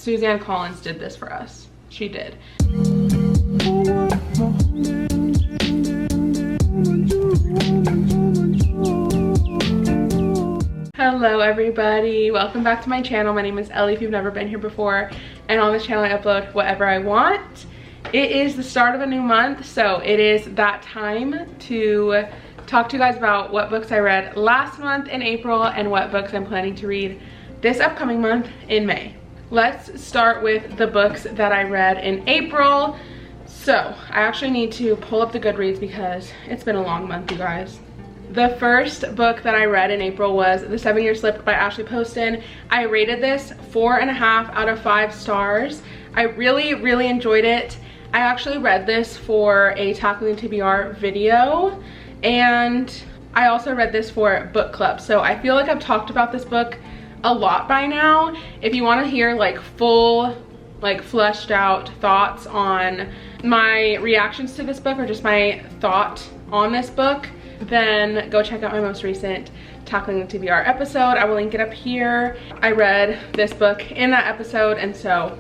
Suzanne Collins did this for us. She did. Hello everybody, welcome back to my channel. My name is Ellie if you've never been here before, and on this channel I upload whatever I want. It is the start of a new month, so it is that time to talk to you guys about what books I read last month in April and what books I'm planning to read this upcoming month in May. Let's start with the books that I read in April. So I actually need to pull up the Goodreads because it's been a long month, you guys. The first book that I read in April was The 7-Year Slip by Ashley Poston. I rated this 4.5 out of 5 stars. I really enjoyed it. I actually read this for a Tackling TBR video, and I also read this for book club. So I feel like I've talked about this book a lot by now. If you want to hear like full, like fleshed out thoughts on my reactions to this book or just my thought on this book, then go check out my most recent Tackling the TBR episode. I will link it up here. I read this book in that episode, and so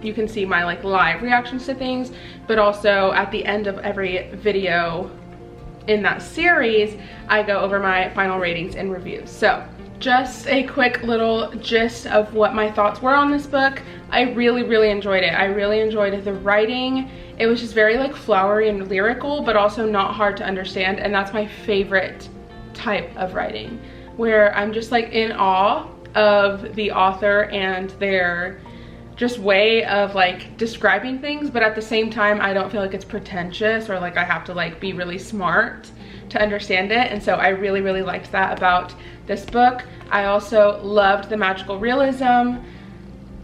you can see my like live reactions to things, but also at the end of every video in that series, I go over my final ratings and reviews. So just a quick little gist of what my thoughts were on this book. I really enjoyed it. I really enjoyed the writing. It was just very like flowery and lyrical, but also not hard to understand, and that's my favorite type of writing, where I'm just like in awe of the author and their just way of like describing things, but at the same time I don't feel like it's pretentious or like I have to like be really smart to understand it. And so I really liked that about this book. I also loved the magical realism.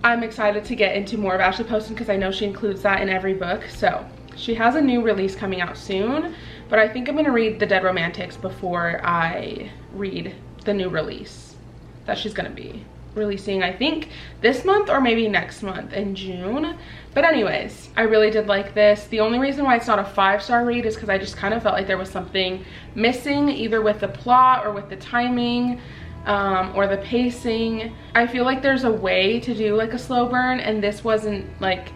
I'm excited to get into more of Ashley Poston because I know she includes that in every book. So she has a new release coming out soon, but I think I'm gonna read The Dead Romantics before I read the new release that she's gonna be releasing, I think this month or maybe next month in June. But anyways, I really did like this. The only reason why it's not a 5-star read is because I just kind of felt like there was something missing, either with the plot or with the timing or the pacing. I feel like there's a way to do like a slow burn, and this wasn't like,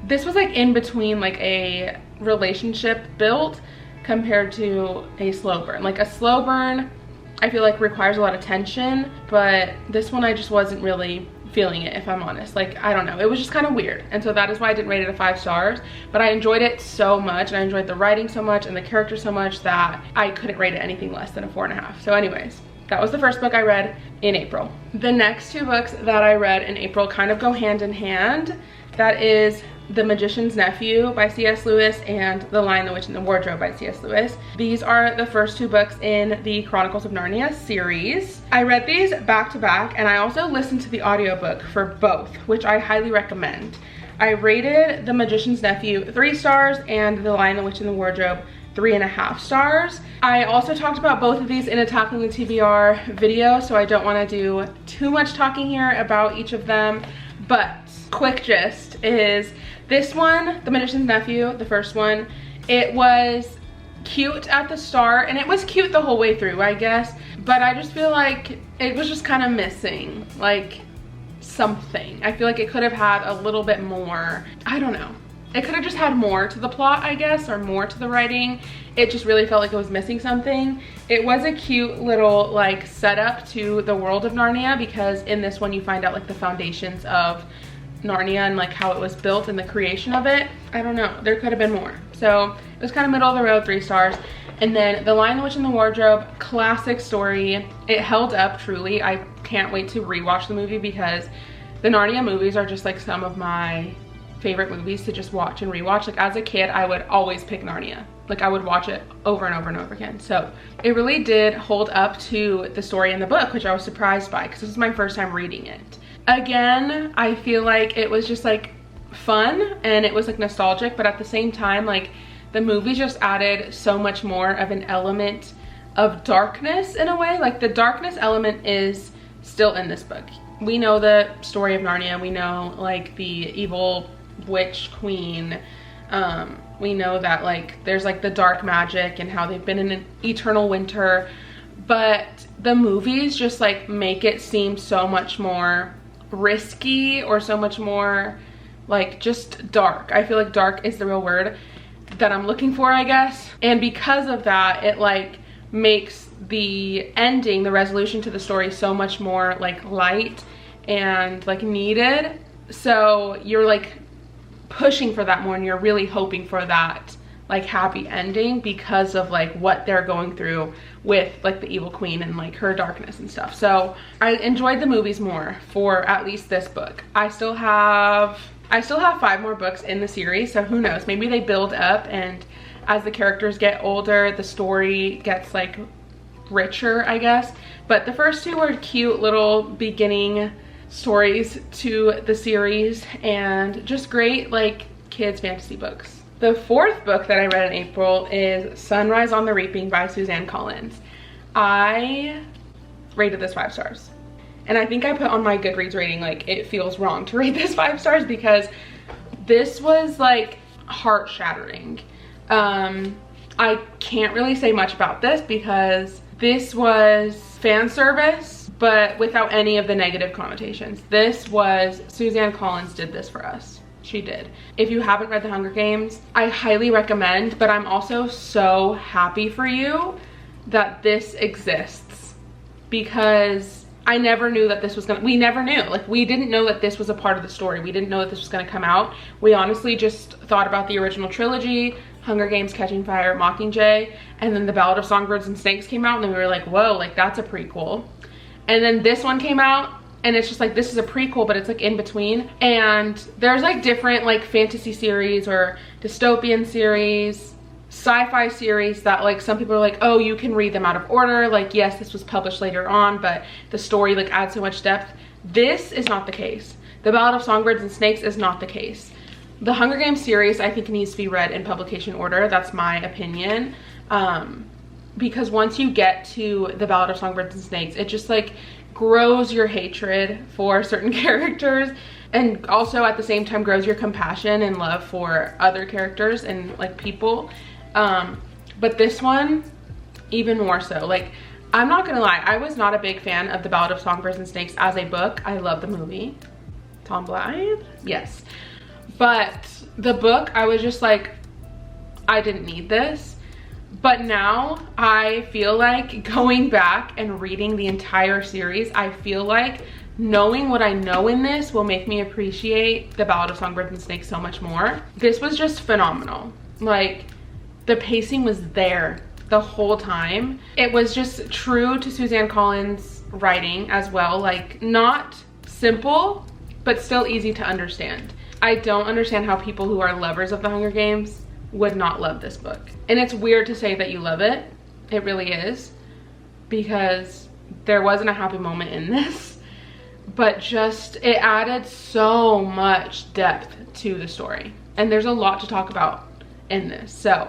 this was like in between like a relationship build compared to a slow burn. Like a slow burn I feel like requires a lot of tension, but this one I just wasn't really feeling it, if I'm honest. Like, I don't know, it was just kind of weird, and so that is why I didn't rate it a 5 stars. But I enjoyed it so much, and I enjoyed the writing so much and the characters so much that I couldn't rate it anything less than a 4.5. So anyways, that was the first book I read in April. The next 2 books that I read in April kind of go hand in hand. That is The Magician's Nephew by C.S. Lewis and The Lion, the Witch, and the Wardrobe by C.S. Lewis. These are the first 2 books in the Chronicles of Narnia series. I read these back to back, and I also listened to the audiobook for both, which I highly recommend. I rated The Magician's Nephew 3 stars and The Lion, the Witch, and the Wardrobe 3.5 stars. I also talked about both of these in a Tackling the TBR video, so I don't want to do too much talking here about each of them, but quick gist is this one, The Magician's Nephew, the first one, it was cute at the start, and it was cute the whole way through, I guess, but I just feel like it was just kind of missing like something. I feel like it could have had a little bit more, I don't know. It could have just had more to the plot, I guess, or more to the writing. It just really felt like it was missing something. It was a cute little like setup to the world of Narnia, because in this one you find out like the foundations of Narnia and like how it was built and the creation of it. I don't know, there could have been more. So it was kind of middle of the road, 3 stars. And then The Lion, the Witch, and the Wardrobe, classic story. It held up truly. I can't wait to rewatch the movie because the Narnia movies are just like some of my favorite movies to just watch and rewatch. Like as a kid, I would always pick Narnia. Like I would watch it over and over and over again. So it really did hold up to the story in the book, which I was surprised by because this was my first time reading it. Again, I feel like it was just like fun and it was like nostalgic, but at the same time, like the movie just added so much more of an element of darkness in a way. Like the darkness element is still in this book. We know the story of Narnia. We know like the evil witch queen. We know that like there's like the dark magic and how they've been in an eternal winter, but the movies just like make it seem so much more risky or so much more like just dark. I feel like dark is the real word that I'm looking for, I guess. And because of that, it like makes the ending, the resolution to the story so much more like light and like needed. So you're like pushing for that more, and you're really hoping for that like happy ending because of like what they're going through with like the evil queen and like her darkness and stuff. So I enjoyed the movies more for at least this book. I still have 5 more books in the series, so who knows, maybe they build up, and as the characters get older, the story gets like richer, I guess. But the first 2 were cute little beginning stories to the series and just great like kids fantasy books. The 4th book that I read in April is Sunrise on the Reaping by Suzanne Collins. I rated this 5 stars. And I think I put on my Goodreads rating like it feels wrong to rate this 5 stars because this was like heart-shattering. I can't really say much about this because this was fan service, but without any of the negative connotations. This was, Suzanne Collins did this for us. She did. If you haven't read The Hunger Games, I highly recommend, but I'm also so happy for you that this exists because I never knew that this was we never knew. Like, we didn't know that this was a part of the story. We didn't know that this was gonna come out. We honestly just thought about the original trilogy, Hunger Games, Catching Fire, Mockingjay, and then The Ballad of Songbirds and Snakes came out, and then we were like, whoa, like that's a prequel. And then this one came out, and it's just like, this is a prequel, but it's like in between. And there's like different like fantasy series or dystopian series, sci-fi series that like some people are like, oh, you can read them out of order. Like, yes, this was published later on, but the story like adds so much depth. This is not the case. The Ballad of Songbirds and Snakes is not the case. The Hunger Games series, I think, needs to be read in publication order. That's my opinion. Because once you get to The Ballad of Songbirds and Snakes, it just like grows your hatred for certain characters, and also at the same time grows your compassion and love for other characters and like people. But this one, even more so. Like, I'm not gonna lie, I was not a big fan of The Ballad of Songbirds and Snakes as a book. I love the movie. Tom Blythe? Yes. But the book, I was just like, I didn't need this. But now I feel like going back and reading the entire series, I feel like knowing what I know in this will make me appreciate The Ballad of Songbirds and Snakes so much more. This was just phenomenal. Like, the pacing was there the whole time. It was just true to Suzanne Collins' writing as well. Like, not simple, but still easy to understand. I don't understand how people who are lovers of The Hunger Games would not love this book. And it's weird to say that you love it. It really is, because there wasn't a happy moment in this, but just it added so much depth to the story. And there's a lot to talk about in this. So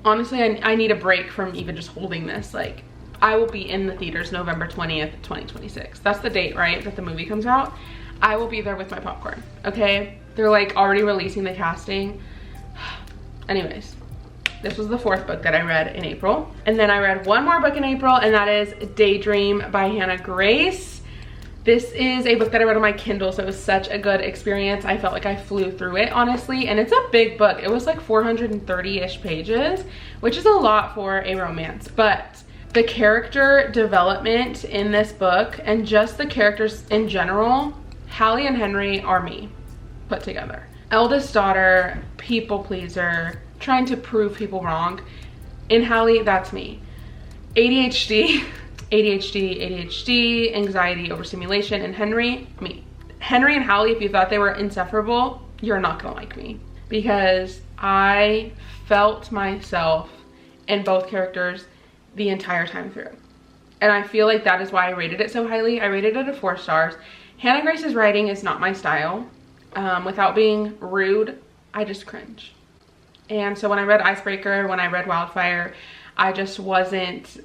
honestly, I need a break from even just holding this. Like, I will be in the theaters November 20th, 2026. That's the date, right, that the movie comes out. I will be there with my popcorn, okay? They're like already releasing the casting. Anyways, this was the 4th book that I read in April. And then I read one more book in April, and that is Daydream by Hannah Grace. This is a book that I read on my Kindle, so it was such a good experience. I felt like I flew through it, honestly. And it's a big book. It was like 430-ish pages, which is a lot for a romance. But the character development in this book and just the characters in general, Hallie and Henry are me put together. Eldest daughter, people pleaser, trying to prove people wrong. In Hallie, that's me. ADHD, anxiety, overstimulation. And Henry, me. Henry and Hallie, if you thought they were insufferable, you're not gonna like me, because I felt myself in both characters the entire time through. And I feel like that is why I rated it so highly. I rated it a 4 stars. Hannah Grace's writing is not my style. Without being rude, I just cringe. And so when I read Icebreaker, when I read Wildfire, I just wasn't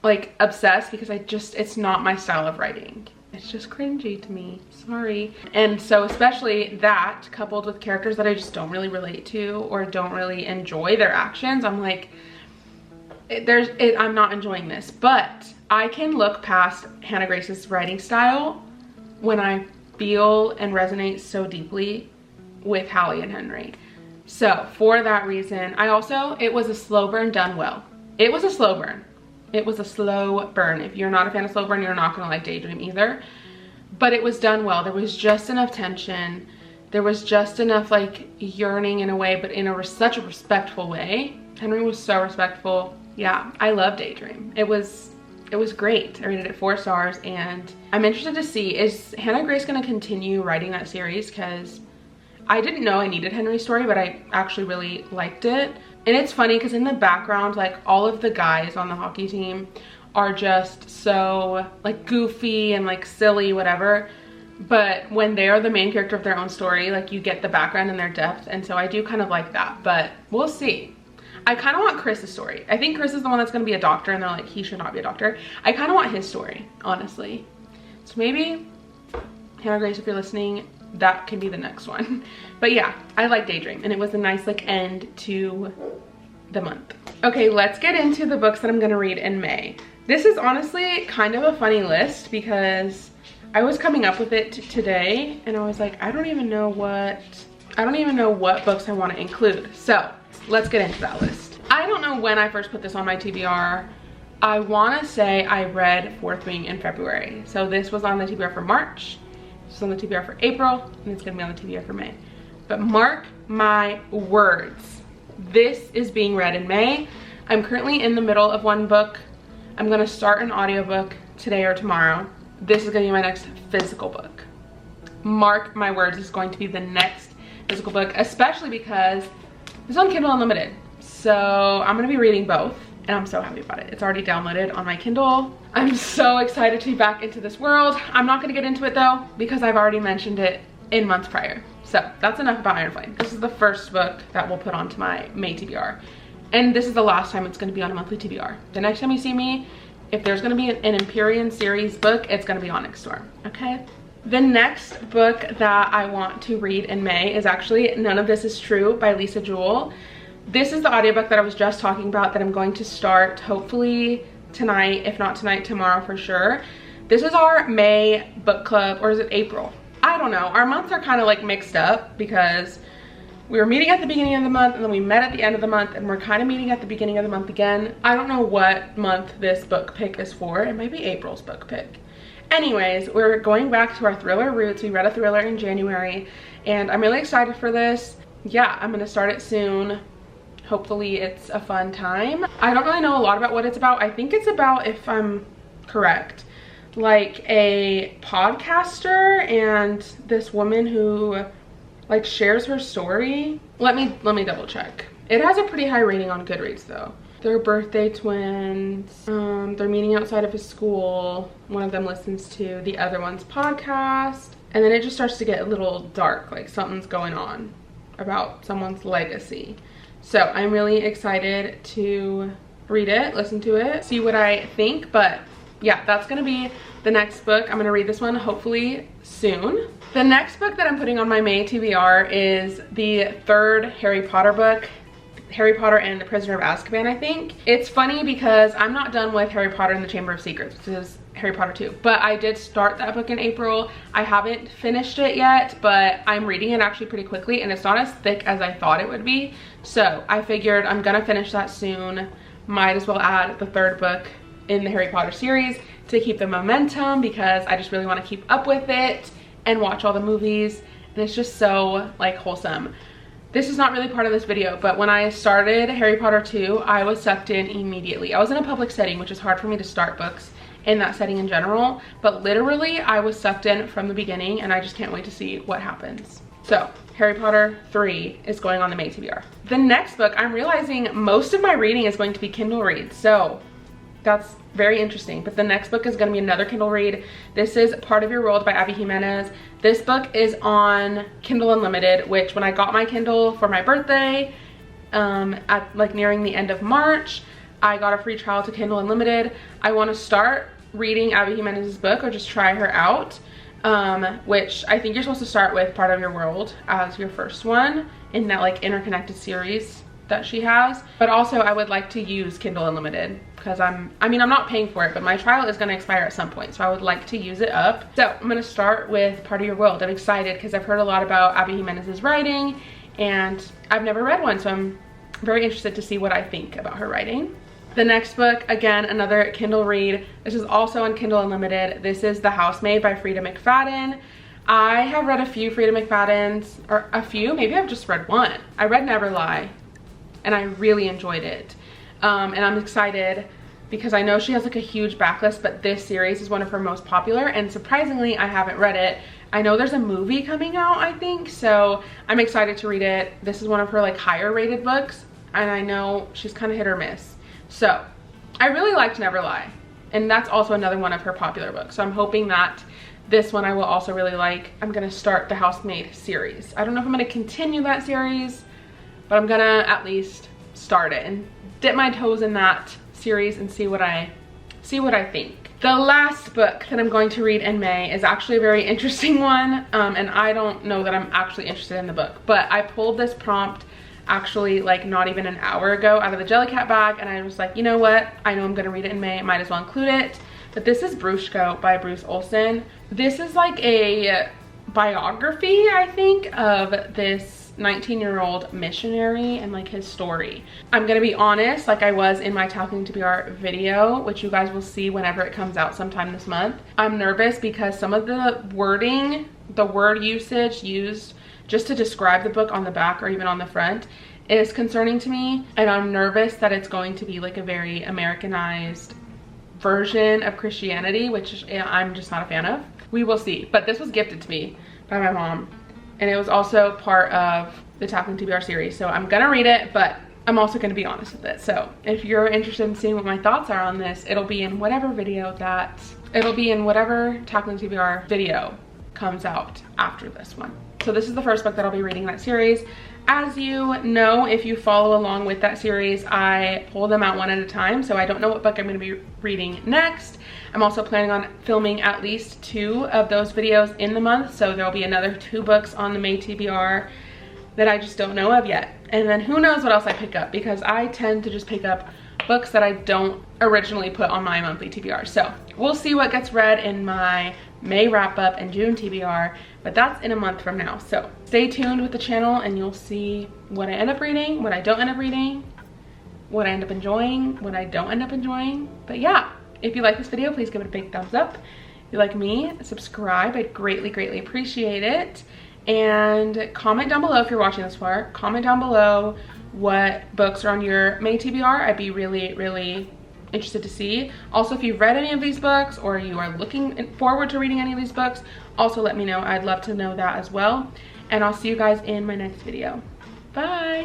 like obsessed, because it's not my style of writing. It's just cringy to me, sorry. And so especially that, coupled with characters that I just don't really relate to or don't really enjoy their actions, I'm like, I'm not enjoying this. But I can look past Hannah Grace's writing style when I feel and resonate so deeply with Hallie and Henry. So for that reason, it was a slow burn done well. It was a slow burn. It was a slow burn. If you're not a fan of slow burn, you're not gonna like Daydream either. But it was done well. There was just enough tension. There was just enough like yearning in a way, but in such a respectful way. Henry was so respectful. Yeah, I love Daydream. It was great. I rated it 4 stars, and I'm interested to see, is Hannah Grace gonna continue writing that series? Because I didn't know I needed Henry's story, but I actually really liked it. And it's funny because in the background, like all of the guys on the hockey team are just so like goofy and like silly, whatever. But when they're the main character of their own story, like you get the background and their depth. And so I do kind of like that, but we'll see. I kind of want Chris's story. I think Chris is the one that's going to be a doctor, and they're like, he should not be a doctor. I kind of want his story, honestly. So maybe, Hannah Grace, if you're listening, that can be the next one. But yeah, I like Daydream, and it was a nice like end to the month. Okay, let's get into the books that I'm going to read in May. This is honestly kind of a funny list because I was coming up with it today, and I was like, I don't even know what books I want to include. So let's get into that list. I don't know when I first put this on my TBR. I want to say I read Fourth Wing in February. So this was on the TBR for March. This is on the TBR for April, and it's going to be on the TBR for May. But mark my words, this is being read in May. I'm currently in the middle of one book. I'm going to start an audiobook today or tomorrow. This is going to be my next physical book. Mark my words, this is going to be the next physical book, especially because it's on Kindle Unlimited. So I'm going to be reading both, and I'm so happy about it. It's already downloaded on my Kindle. I'm so excited to be back into this world. I'm not going to get into it though, because I've already mentioned it in months prior. So that's enough about Iron Flame. This is the first book that we'll put onto my May TBR. And this is the last time it's going to be on a monthly TBR. The next time you see me, if there's going to be an Empyrean series book, it's going to be Onyx Storm, okay? The next book that I want to read in May is actually None of This Is True by Lisa Jewell. This is the audiobook that I was just talking about that I'm going to start hopefully tonight, if not tonight, tomorrow for sure. This is our May book club, or is it April? I don't know. Our months are kind of like mixed up because we were meeting at the beginning of the month, and then we met at the end of the month, and we're kind of meeting at the beginning of the month again. I don't know what month this book pick is for. It might be April's book pick. Anyways, we're going back to our thriller roots. We read a thriller in January, and I'm really excited for this. Yeah, I'm gonna start it soon. Hopefully it's a fun time. I don't really know a lot about what it's about. I think it's about, if I'm correct, like a podcaster and this woman who like shares her story. Let me double check. It has a pretty high rating on Goodreads though. They're birthday twins. They're meeting outside of his school. One of them listens to the other one's podcast. And then it just starts to get a little dark, like something's going on about someone's legacy. So I'm really excited to read it, listen to it, see what I think. But yeah, that's gonna be the next book. I'm gonna read this one hopefully soon. The next book that I'm putting on my May TBR is the third Harry Potter book, Harry Potter and the Prisoner of Azkaban, I think. It's funny because I'm not done with Harry Potter and the Chamber of Secrets, which is Harry Potter 2, but I did start that book in April. I haven't finished it yet, but I'm reading it actually pretty quickly, and it's not as thick as I thought it would be. So I figured I'm gonna finish that soon. Might as well add the third book in the Harry Potter series to keep the momentum, because I just really want to keep up with it and watch all the movies, and it's just so like wholesome. This is not really part of this video, but when I started Harry Potter 2, I was sucked in immediately. I was in a public setting, which is hard for me to start books in that setting in general, but literally I was sucked in from the beginning, and I just can't wait to see what happens. So Harry Potter 3 is going on the May TBR. The next book, I'm realizing most of my reading is going to be Kindle reads, so that's very interesting. But the next book is going to be another Kindle read. This is Part of Your World by Abby Jimenez. This book is on Kindle Unlimited, which when I got my Kindle for my birthday, at like nearing the end of March, I got a free trial to Kindle Unlimited. I want to start reading Abby Jimenez's book, or just try her out, which I think you're supposed to start with Part of Your World as your first one in that like interconnected series. that she has. But also I would like to use Kindle Unlimited because I'm not paying for it, but my trial is going to expire at some point, so I would like to use it up. So I'm going to start with Part of Your World. I'm excited because I've heard a lot about Abby Jimenez's writing and I've never read one, so I'm very interested to see what I think about her writing. The next book, again, another Kindle read. This is also on Kindle Unlimited. This is The Housemaid by Frida McFadden. I have read a few Frida McFaddens, or a few, maybe I've just read one. I read Never Lie and I really enjoyed it. And I'm excited because I know she has like a huge backlist, but this series is one of her most popular, and surprisingly I haven't read it. I know there's a movie coming out, I think, so I'm excited to read it. This is one of her like higher rated books, and I know she's kind of hit or miss. So I really liked Never Lie, and that's also another one of her popular books. So I'm hoping that this one I will also really like. I'm gonna start the Housemaid series. I don't know if I'm gonna continue that series, but I'm gonna at least start it and dip my toes in that series and see what I think. The last book that I'm going to read in May is actually a very interesting one, and I don't know that I'm actually interested in the book, but I pulled this prompt actually like not even an hour ago out of the Jellycat bag, and I was like, you know what, I know I'm gonna read it in May, I might as well include it. But this is Brushko by Bruce Olson. This is like a biography, I think, of this 19-year-old missionary and like his story. I'm gonna be honest, like I was in my Talking TBR video, which you guys will see whenever it comes out sometime this month. I'm nervous because some of the wording, the word usage used just to describe the book on the back or even on the front is concerning to me, and I'm nervous that it's going to be like a very Americanized version of Christianity, which I'm just not a fan of. We will see, but this was gifted to me by my mom, and it was also part of the Talking TBR series, so I'm gonna read it, but I'm also gonna be honest with it. So if you're interested in seeing what my thoughts are on this, it'll be in whatever Talking TBR video comes out after this one. So this is the first book that I'll be reading in that series. As you know, if you follow along with that series, I pull them out one at a time, so I don't know what book I'm going to be reading next. I'm also planning on filming at least 2 of those videos in the month, so there'll be another 2 books on the May TBR that I just don't know of yet. And then who knows what else I pick up, because I tend to just pick up books that I don't originally put on my monthly TBR. So we'll see what gets read in my May wrap up and June TBR, but that's in a month from now. So stay tuned with the channel and you'll see what I end up reading, what I don't end up reading, what I end up enjoying, what I don't end up enjoying. But yeah, if you like this video, please give it a big thumbs up. If you like me, subscribe. I'd greatly appreciate it. And comment down below if you're watching this far. Comment down below what books are on your May TBR. I'd be really interested to see. Also, if you've read any of these books or you are looking forward to reading any of these books, also let me know. I'd love to know that as well. And I'll see you guys in my next video. Bye.